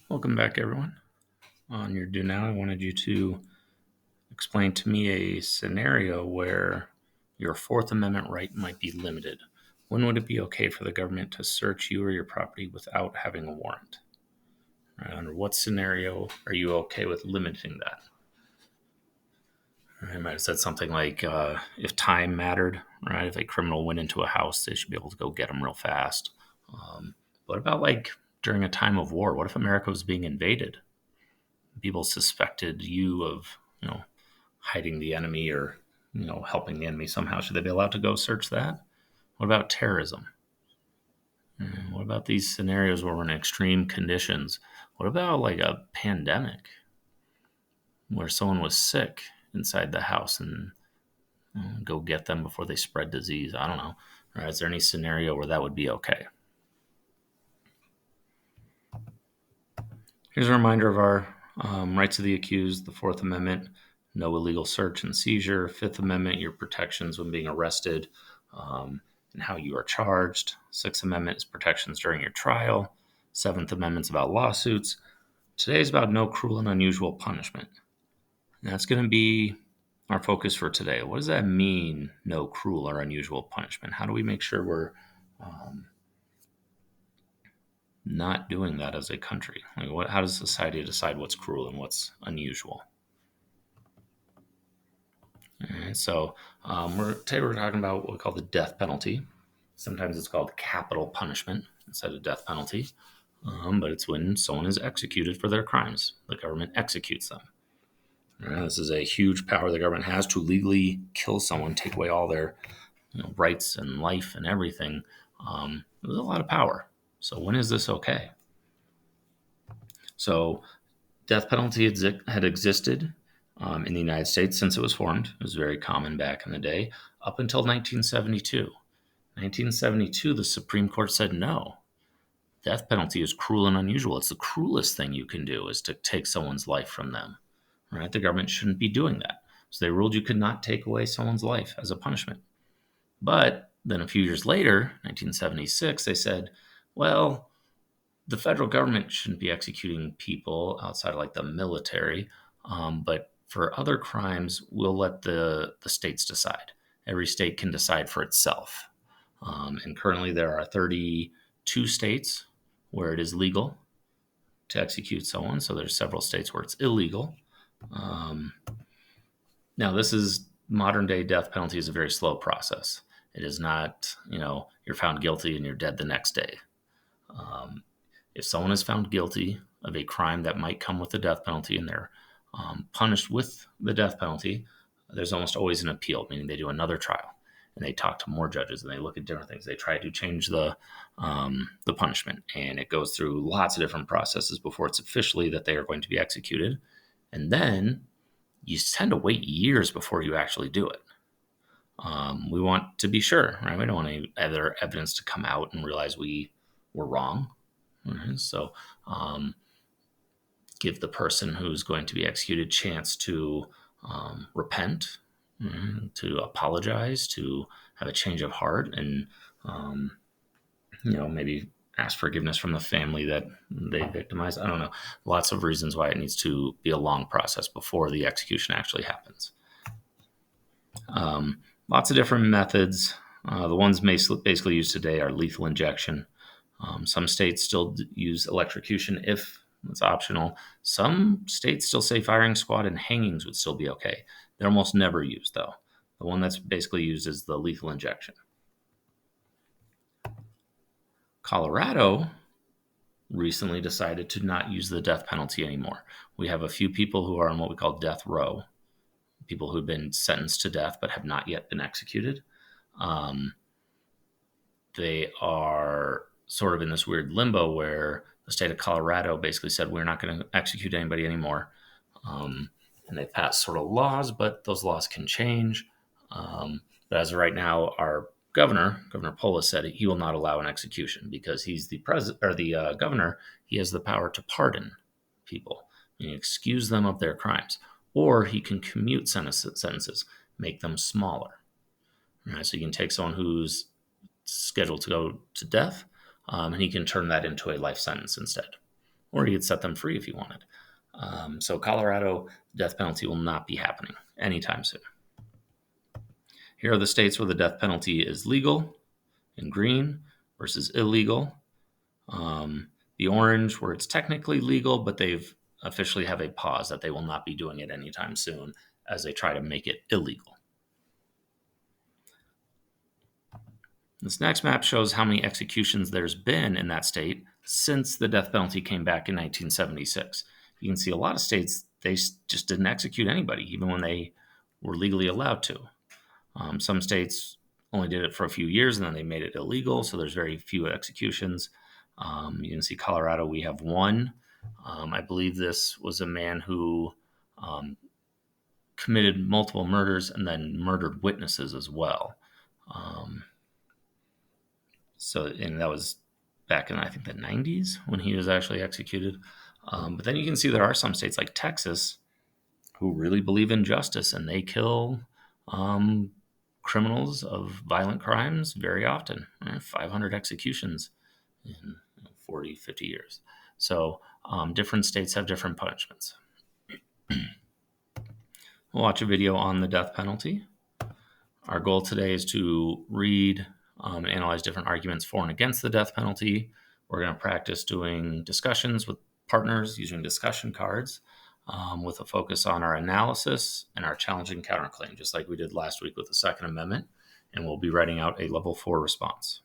Welcome back, everyone. On your Do Now, I wanted you to explain to me a scenario where your Fourth Amendment right might be limited. When would it be okay for the government to search you or your property without having a warrant? Right, under what scenario are you okay with limiting that? I might have said something like if time mattered, right? If a criminal went into a house, they should be able to go get them real fast. What about like during a time of war? What if America was being invaded? People suspected you of, hiding the enemy or, helping the enemy somehow. Should they be allowed to go search that? What about terrorism? What about these scenarios where we're in extreme conditions? What about like a pandemic where someone was sick inside the house and go get them before they spread disease? I don't know. Right? Is there any scenario where that would be okay? Here's a reminder of our rights of the accused, the Fourth Amendment, no illegal search and seizure. Fifth Amendment, your protections when being arrested and how you are charged. Sixth Amendment is protections during your trial. Seventh Amendment's about lawsuits. Today is about no cruel and unusual punishment. And that's going to be our focus for today. What does that mean, no cruel or unusual punishment? How do we make sure we're not doing that as a country? Like how does society decide what's cruel and what's unusual? All right, so today we're talking about what we call the death penalty. Sometimes it's called capital punishment instead of death penalty, but it's when someone is executed for their crimes. The government executes them. All right, this is a huge power the government has to legally kill someone, take away all their rights and life and everything. There's a lot of power. So when is this okay? So death penalty had existed in the United States since it was formed. It was very common back in the day, up until 1972. 1972, the Supreme Court said no. Death penalty is cruel and unusual. It's the cruelest thing you can do is to take someone's life from them. Right? The government shouldn't be doing that. So they ruled you could not take away someone's life as a punishment. But then a few years later, 1976, they said, well, the federal government shouldn't be executing people outside of like the military, but for other crimes, we'll let the states decide. Every state can decide for itself. And currently, there are 32 states where it is legal to execute someone. So there's several states where it's illegal. Now, this is modern day death penalty is a very slow process. It is not, you're found guilty and you're dead the next day. If someone is found guilty of a crime that might come with the death penalty and they're punished with the death penalty, there's almost always an appeal, meaning they do another trial and they talk to more judges and they look at different things. They try to change the punishment, and it goes through lots of different processes before it's officially that they are going to be executed. And then you tend to wait years before you actually do it. We want to be sure, right? We don't want any other evidence to come out and realize we were wrong. Right? So give the person who's going to be executed chance to repent, to apologize, to have a change of heart, and maybe ask forgiveness from the family that they victimized. I don't know. Lots of reasons why it needs to be a long process before the execution actually happens. Lots of different methods. The ones basically used today are lethal injection. Some states still use electrocution if it's optional. Some states still say firing squad and hangings would still be okay. They're almost never used, though. The one that's basically used is the lethal injection. Colorado recently decided to not use the death penalty anymore. We have a few people who are on what we call death row, people who've been sentenced to death but have not yet been executed. They are sort of in this weird limbo where the state of Colorado basically said, we're not going to execute anybody anymore. And they passed sort of laws, but those laws can change. But as of right now, our Governor Polis, said he will not allow an execution because he's the president or the governor. He has the power to pardon people and excuse them of their crimes, or he can commute sentences, make them smaller. Right? So you can take someone who's scheduled to go to death, and he can turn that into a life sentence instead. or he could set them free if he wanted. So Colorado, death penalty will not be happening anytime soon. Here are the states where the death penalty is legal in green versus illegal. The orange, where it's technically legal, but they've officially have a pause that they will not be doing it anytime soon as they try to make it illegal. This next map shows how many executions there's been in that state since the death penalty came back in 1976. You can see a lot of states, they just didn't execute anybody, even when they were legally allowed to. Some states only did it for a few years and then they made it illegal, so there's very few executions. You can see Colorado, we have one. I believe this was a man who committed multiple murders and then murdered witnesses as well. And that was back in, I think, the 90s when he was actually executed. But then you can see there are some states like Texas who really believe in justice, and they kill criminals of violent crimes very often. 500 executions in 40, 50 years. So different states have different punishments. We'll watch a video on the death penalty. Our goal today is to read and analyze different arguments for and against the death penalty. We're going to practice doing discussions with partners using discussion cards with a focus on our analysis and our challenging counterclaim, just like we did last week with the Second Amendment. And we'll be writing out a level 4 response.